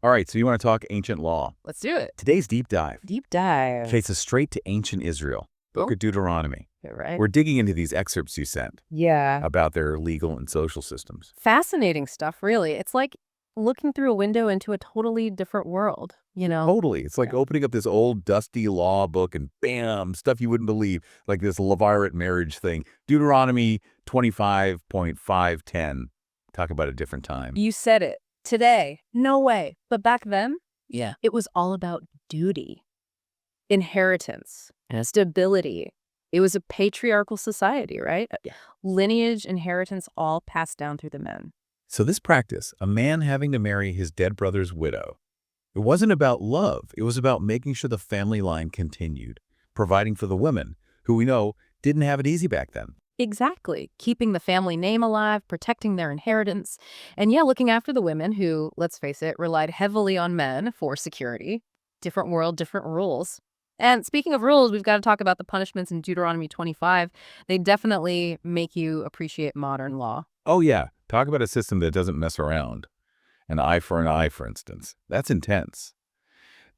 All right, so you want to talk ancient law. Let's do it. Today's deep dive Deep dive. takes us straight to ancient Israel, Book of Deuteronomy. Yeah, right? We're digging into these excerpts you sent Yeah. about their legal and social systems. Fascinating stuff, really. It's like looking through a window into a totally different world, you know? Totally. It's like opening up this old dusty law book and bam, stuff you wouldn't believe, like this Levirate marriage thing. Deuteronomy 25.510. Talk about a different time. You said it. Today, no way. But back then, Yeah. it was all about duty, inheritance, and stability. It was a patriarchal society, right? Yeah. Lineage, inheritance, all passed down through the men. So this practice, a man having to marry his dead brother's widow, it wasn't about love. It was about making sure the family line continued, providing for the women, who we know didn't have it easy back then. Exactly. Keeping the family name alive, protecting their inheritance, and looking after the women who, let's face it, relied heavily on men for security. Different world, different rules. And speaking of rules, we've got to talk about the punishments in Deuteronomy 25. They definitely make you appreciate modern law. Oh yeah, talk about a system that doesn't mess around. An eye for an eye, for instance. That's intense.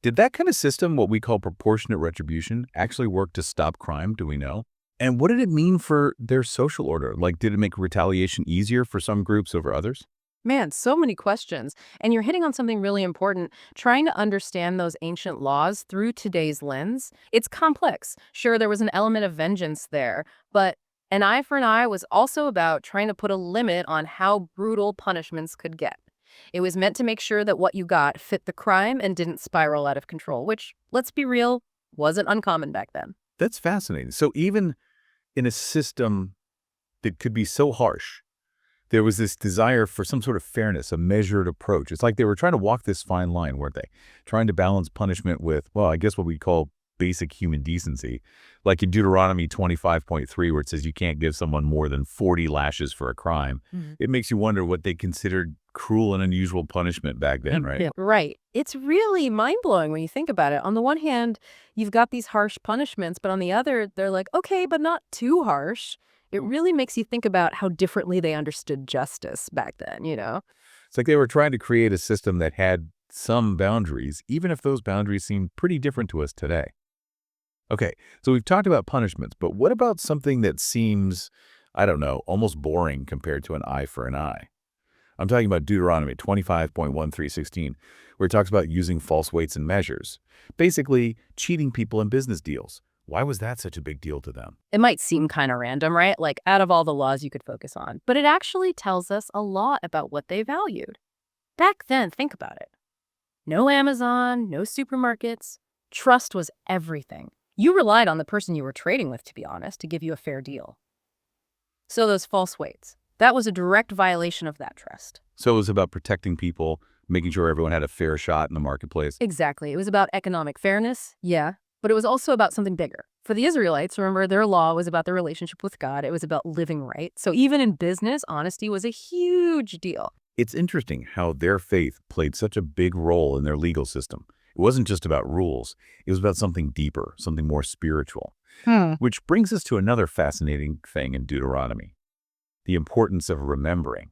Did that kind of system, what we call proportionate retribution, actually work to stop crime, do we know? And what did it mean for their social order? Like, did it make retaliation easier for some groups over others? Man, so many questions. And you're hitting on something really important. Trying to understand those ancient laws through today's lens, it's complex. Sure, there was an element of vengeance there, but an eye for an eye was also about trying to put a limit on how brutal punishments could get. It was meant to make sure that what you got fit the crime and didn't spiral out of control, which, let's be real, wasn't uncommon back then. That's fascinating. So even in a system that could be so harsh, there was this desire for some sort of fairness, a measured approach. It's like they were trying to walk this fine line, weren't they? Trying to balance punishment with, well, I guess what we call basic human decency. Like in Deuteronomy 25.3, where it says you can't give someone more than 40 lashes for a crime. It makes you wonder what they considered cruel and unusual punishment back then, right? Yeah. Right. It's really mind-blowing when you think about it. On the one hand, you've got these harsh punishments, but on the other, they're like, okay, but not too harsh. It really makes you think about how differently they understood justice back then, you know? It's like they were trying to create a system that had some boundaries, even if those boundaries seem pretty different to us today. Okay, so we've talked about punishments, but what about something that seems, I don't know, almost boring compared to an eye for an eye? I'm talking about Deuteronomy 25.1316, where it talks about using false weights and measures. Basically, cheating people in business deals. Why was that such a big deal to them? It might seem kind of random, right? Like out of all the laws you could focus on. But it actually tells us a lot about what they valued. Back then, think about it. No Amazon, no supermarkets. Trust was everything. You relied on the person you were trading with, to be honest, to give you a fair deal. So those false weights, that was a direct violation of that trust. So it was about protecting people, making sure everyone had a fair shot in the marketplace. Exactly. It was about economic fairness, yeah, but it was also about something bigger. For the Israelites, remember, their law was about their relationship with God. It was about living right. So even in business, honesty was a huge deal. It's interesting how their faith played such a big role in their legal system. It wasn't just about rules. It was about something deeper, something more spiritual. Which brings us to another fascinating thing in Deuteronomy, the importance of remembering.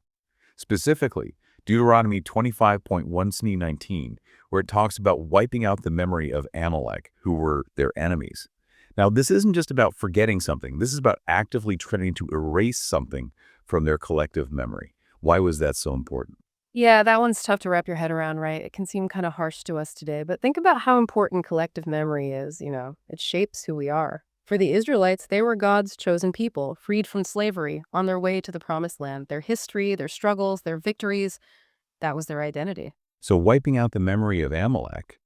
Specifically, Deuteronomy 25.1-19, where it talks about wiping out the memory of Amalek, who were their enemies. Now, this isn't just about forgetting something. This is about actively trying to erase something from their collective memory. Why was that so important? Yeah, that one's tough to wrap your head around, right? It can seem kind of harsh to us today, but think about how important collective memory is, you know. It shapes who we are. For the Israelites, they were God's chosen people, freed from slavery, on their way to the Promised Land. Their history, their struggles, their victories, that was their identity. So wiping out the memory of Amalek,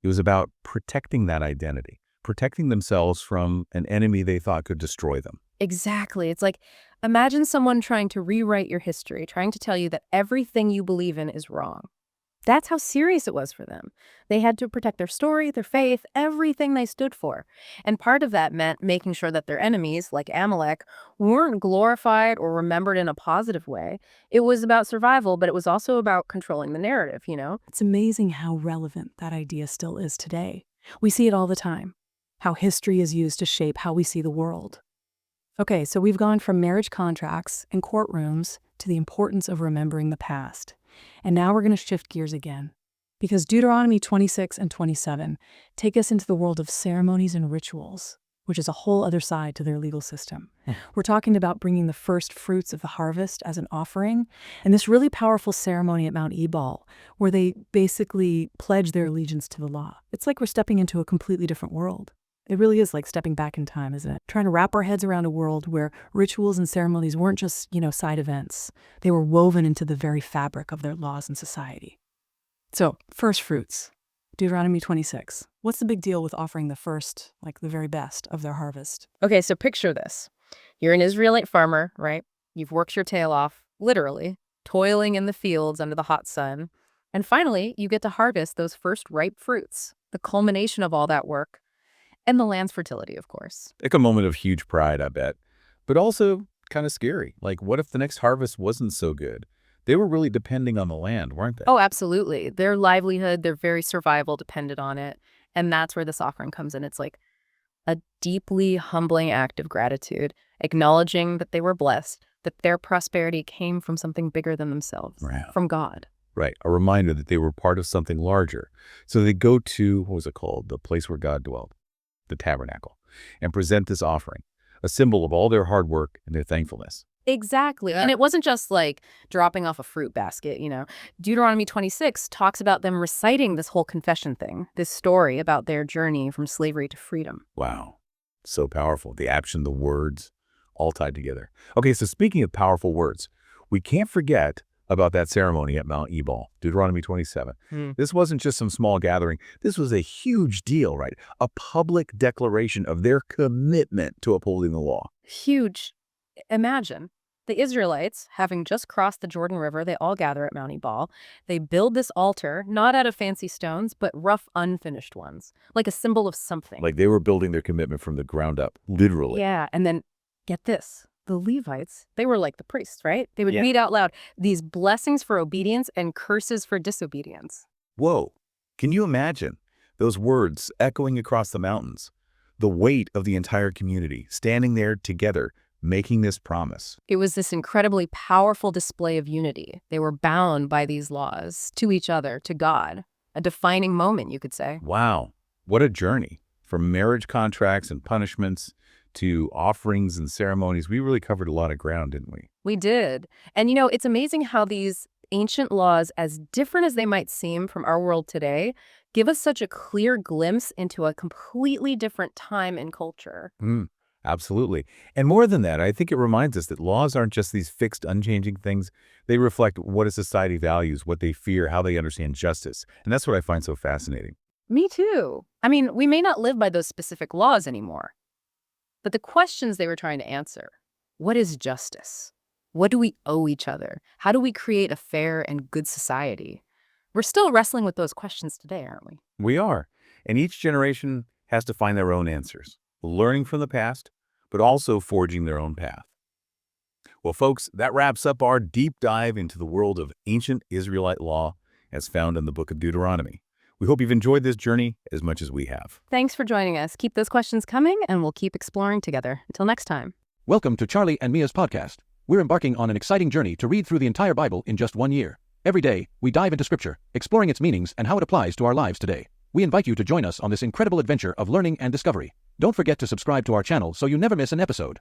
it was about protecting that identity, protecting themselves from an enemy they thought could destroy them. Exactly. It's like, imagine someone trying to rewrite your history, trying to tell you that everything you believe in is wrong. That's how serious it was for them. They had to protect their story, their faith, everything they stood for. And part of that meant making sure that their enemies, like Amalek, weren't glorified or remembered in a positive way. It was about survival, but it was also about controlling the narrative, you know? It's amazing how relevant that idea still is today. We see it all the time, how history is used to shape how we see the world. Okay, so we've gone from marriage contracts and courtrooms to the importance of remembering the past. And now we're going to shift gears again. Because Deuteronomy 26 and 27 take us into the world of ceremonies and rituals, which is a whole other side to their legal system. We're talking about bringing the first fruits of the harvest as an offering, and this really powerful ceremony at Mount Ebal, where they basically pledge their allegiance to the law. It's like we're stepping into a completely different world. It really is like stepping back in time, isn't it? Trying to wrap our heads around a world where rituals and ceremonies weren't just, side events. They were woven into the very fabric of their laws and society. So, first fruits. Deuteronomy 26. What's the big deal with offering the first, the very best of their harvest? Okay, so picture this. You're an Israelite farmer, right? You've worked your tail off, literally, toiling in the fields under the hot sun. And finally, you get to harvest those first ripe fruits, the culmination of all that work, and the land's fertility, of course. Like a moment of huge pride, I bet. But also kind of scary. Like, what if the next harvest wasn't so good? They were really depending on the land, weren't they? Oh, absolutely. Their livelihood, their very survival depended on it. And that's where this offering comes in. It's like a deeply humbling act of gratitude, acknowledging that they were blessed, that their prosperity came from something bigger than themselves, Wow. from God. Right. A reminder that they were part of something larger. So they go to, what was it called? The place where God dwelled, the tabernacle, and present this offering, a symbol of all their hard work and their thankfulness. Exactly. And it wasn't just like dropping off a fruit basket, Deuteronomy 26 talks about them reciting this whole confession thing, this story about their journey from slavery to freedom. Wow. So powerful. The action, the words, all tied together. Okay, so speaking of powerful words, we can't forget about that ceremony at Mount Ebal, Deuteronomy 27. This wasn't just some small gathering. This was a huge deal, right? A public declaration of their commitment to upholding the law. Huge. Imagine. The Israelites, having just crossed the Jordan River, they all gather at Mount Ebal. They build this altar, not out of fancy stones, but rough, unfinished ones, like a symbol of something. Like they were building their commitment from the ground up, literally. Yeah, and then, get this, the Levites, they were like the priests, right? They would read out loud these blessings for obedience and curses for disobedience. Whoa, can you imagine those words echoing across the mountains? The weight of the entire community, standing there together, making this promise. It was this incredibly powerful display of unity. They were bound by these laws to each other, to God. A defining moment, you could say. Wow, what a journey. From marriage contracts and punishments to offerings and ceremonies. We really covered a lot of ground, didn't we? We did. And it's amazing how these ancient laws, as different as they might seem from our world today, give us such a clear glimpse into a completely different time and culture. Absolutely. And more than that, I think it reminds us that laws aren't just these fixed, unchanging things. They reflect what a society values, what they fear, how they understand justice. And that's what I find so fascinating. Me too. I mean, we may not live by those specific laws anymore, but the questions they were trying to answer, what is justice? What do we owe each other? How do we create a fair and good society? We're still wrestling with those questions today, aren't we? We are. And each generation has to find their own answers, learning from the past, but also forging their own path. Well, folks, that wraps up our deep dive into the world of ancient Israelite law as found in the book of Deuteronomy. We hope you've enjoyed this journey as much as we have. Thanks for joining us. Keep those questions coming, and we'll keep exploring together. Until next time. Welcome to Charlie and Mia's podcast. We're embarking on an exciting journey to read through the entire Bible in just 1 year. Every day, we dive into Scripture, exploring its meanings and how it applies to our lives today. We invite you to join us on this incredible adventure of learning and discovery. Don't forget to subscribe to our channel so you never miss an episode.